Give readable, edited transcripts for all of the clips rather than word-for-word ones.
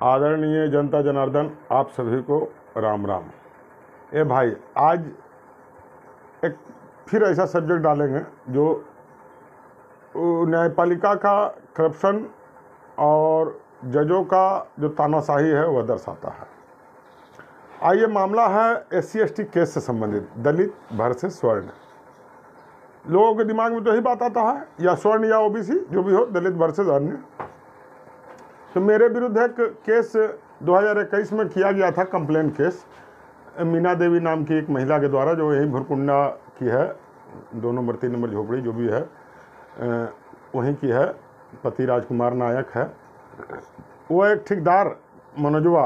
आदरणीय जनता जनार्दन, आप सभी को राम राम। ए भाई, आज एक फिर ऐसा सब्जेक्ट डालेंगे जो न्यायपालिका का करप्शन और जजों का जो तानाशाही है वह दर्शाता है। आइए, मामला है SC/ST केस से संबंधित, दलित वर्सेस स्वर्ण। लोगों के दिमाग में तो यही बात आता है, या स्वर्ण या OBC, जो भी हो, दलित वर्सेस अन्य। तो मेरे विरुद्ध एक केस 2021 में किया गया था, कंप्लेंट केस, मीना देवी नाम की एक महिला के द्वारा, जो यहीं भुरकुंडा की है, 2 नंबर 3 नंबर झोपड़ी जो भी है वहीं की है। पति राजकुमार नायक है। वो एक ठेकेदार मनोजवा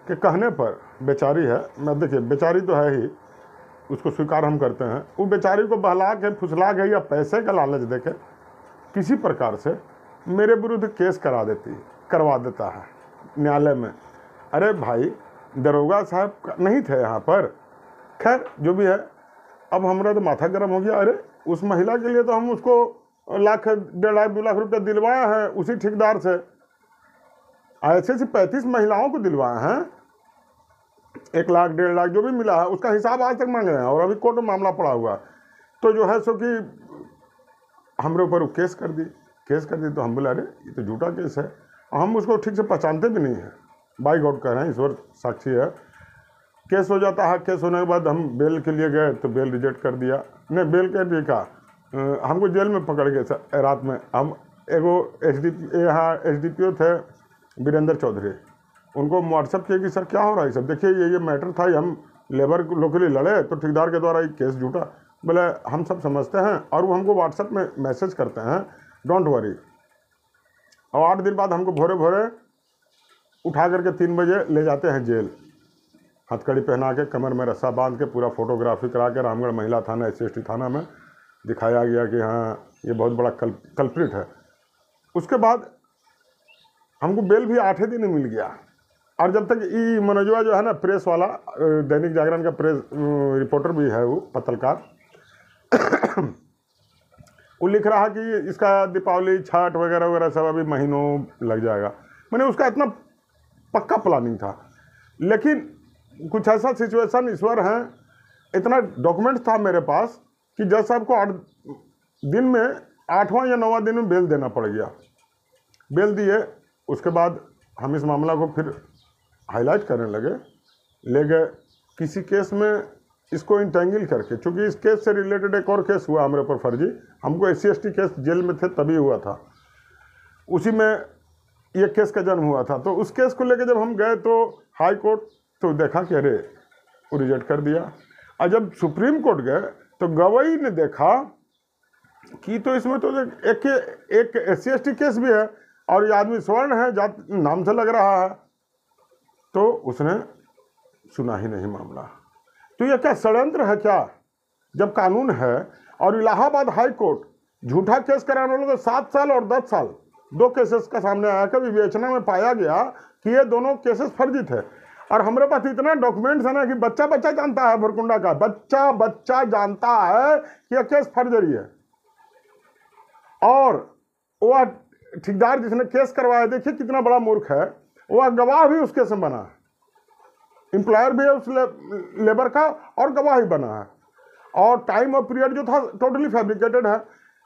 के कहने पर, बेचारी है, मैं देखिए बेचारी तो है ही, उसको स्वीकार हम करते हैं, वो बेचारी को बहला के फुसला के या पैसे का लालच देके किसी प्रकार से मेरे विरुद्ध केस करवा देता है न्यायालय में। अरे भाई, दरोगा साहब नहीं थे यहाँ पर। खैर, जो भी है, अब हमारा तो माथा गर्म हो गया। अरे, उस महिला के लिए तो हम उसको 1 लाख 1.5 लाख 2 लाख रुपये दिलवाए हैं उसी ठेकेदार से। ऐसे 35 महिलाओं को दिलवाए हैं, 1 लाख 1.5 लाख जो भी मिला है उसका हिसाब आज तक मांग रहे हैं, और अभी कोर्ट में मामला पड़ा हुआ। तो जो है सो कि हमारे ऊपर केस कर दी। तो हम बोले अरे ये तो झूठा केस है, हम उसको ठीक से पहचानते भी नहीं हैं। बाई गॉड कह रहे हैं, ईश्वर साक्षी है। केस हो जाता है। केस होने के बाद हम बेल के लिए गए तो बेल रिजेक्ट कर दिया। नहीं, बेल के लिए कहा, हमको जेल में पकड़ गए रात में। हम एगो यहाँ SDPO थे वीरेंद्र चौधरी, उनको व्हाट्सअप किए कि सर क्या हो रहा है, सब देखिए ये मैटर था, हम लेबर लोग के लिए लड़े तो ठेकेदार के द्वारा ये केस झूठा। बोले हम सब समझते हैं, और वो हमको व्हाट्सअप में मैसेज करते हैं, डोंट वरी। और 8 दिन बाद हमको भोरे भोरे उठा करके 3 बजे ले जाते हैं जेल, हथकड़ी पहना के, कमर में रस्सा बांध के, पूरा फोटोग्राफी करा के रामगढ़ महिला थाना SC/ST थाना में दिखाया गया कि हाँ ये बहुत बड़ा कल्प्रिट है। उसके बाद हमको बेल भी 8 दिन में मिल गया। और जब तक ई मनोजवा जो है ना, प्रेस वाला, दैनिक जागरण का प्रेस रिपोर्टर भी है, वो पत्रकार, वो लिख रहा है कि इसका दीपावली, छठ वगैरह वगैरह सब अभी महीनों लग जाएगा। मैंने उसका इतना पक्का प्लानिंग था, लेकिन कुछ ऐसा सिचुएशन ईश्वर है, इतना डॉक्यूमेंट्स था मेरे पास कि जज साहब को 8 दिन में 8वां या 9वां दिन में बेल देना पड़ गया। बेल दिए। उसके बाद हम इस मामला को फिर हाईलाइट करने ले गए किसी केस में, इसको इंटेंगल करके, चूँकि इस केस से रिलेटेड एक और केस हुआ हमारे ऊपर फर्जी। हमको SC/ST केस जेल में थे तभी हुआ था, उसी में ये केस का जन्म हुआ था। तो उस केस को लेकर जब हम गए तो हाई कोर्ट, तो देखा कि अरे वो रिजेक्ट कर दिया। और जब सुप्रीम कोर्ट गए तो गवाही ने देखा कि तो इसमें तो एक SC/ST केस भी है, और ये आदमी स्वर्ण है, जात नाम से लग रहा है, तो उसने सुना ही नहीं मामला। तो ये क्या षड्यंत्र है क्या, जब कानून है? और इलाहाबाद हाई कोर्ट झूठा केस कराने वालों को 7 साल और 10 साल 2 केसेस का सामने आया कि विवेचना में पाया गया कि ये दोनों केसेस फर्जी थे। और हमारे पास इतना डॉक्यूमेंट्स है ना कि बच्चा जानता है, भुरकुंडा का बच्चा जानता है कि यह केस फर्जरी है। और वह ठेकेदार जिसने केस करवाया, देखिए कितना बड़ा मूर्ख है, वह गवाह भी उस केस में बना है, एम्प्लॉयर भी है उस लेबर का, और गवाह ही बना है। और टाइम और पीरियड जो था टोटली फैब्रिकेटेड है।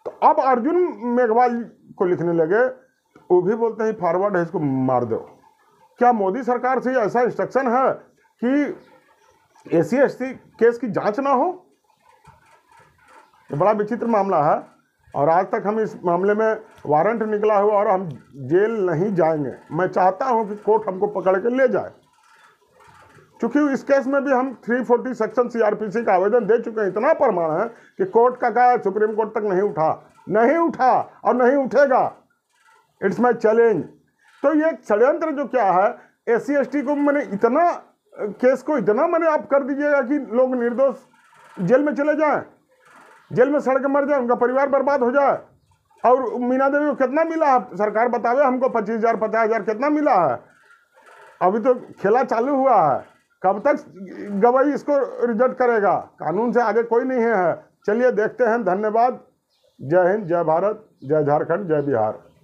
तो अब अर्जुन मेघवाल को लिखने लगे, वो भी बोलते हैं फॉरवर्ड है, इसको मार दो। क्या मोदी सरकार से ऐसा इंस्ट्रक्शन है कि SC/ST केस की जांच ना हो? ये बड़ा विचित्र मामला है, और आज तक हम इस मामले में वारंट निकला हुआ, और हम जेल नहीं जाएंगे। मैं चाहता हूं कि कोर्ट हमको पकड़ के ले जाए, क्योंकि इस केस में भी हम 340 सेक्शन CRPC का आवेदन दे चुके हैं। इतना प्रमाण है कि कोर्ट का कहा, सुप्रीम कोर्ट तक नहीं उठा और नहीं उठेगा। It's my challenge. तो ये षड्यंत्र जो क्या है, SC/ST को मैंने इतना, केस को इतना मैंने आप कर दीजिएगा कि लोग निर्दोष जेल में चले जाएं, जेल में सड़ के मर जाए, उनका परिवार बर्बाद हो जाए। और मीना देवी को कितना मिला है, सरकार बतावे हमको, 25,000 50,000 कितना मिला है? अभी तो खेला चालू हुआ है, कब तक गवाही इसको रिजेक्ट करेगा? कानून से आगे कोई नहीं है। चलिए देखते हैं। धन्यवाद। जय हिंद, जय भारत, जय झारखंड, जय बिहार।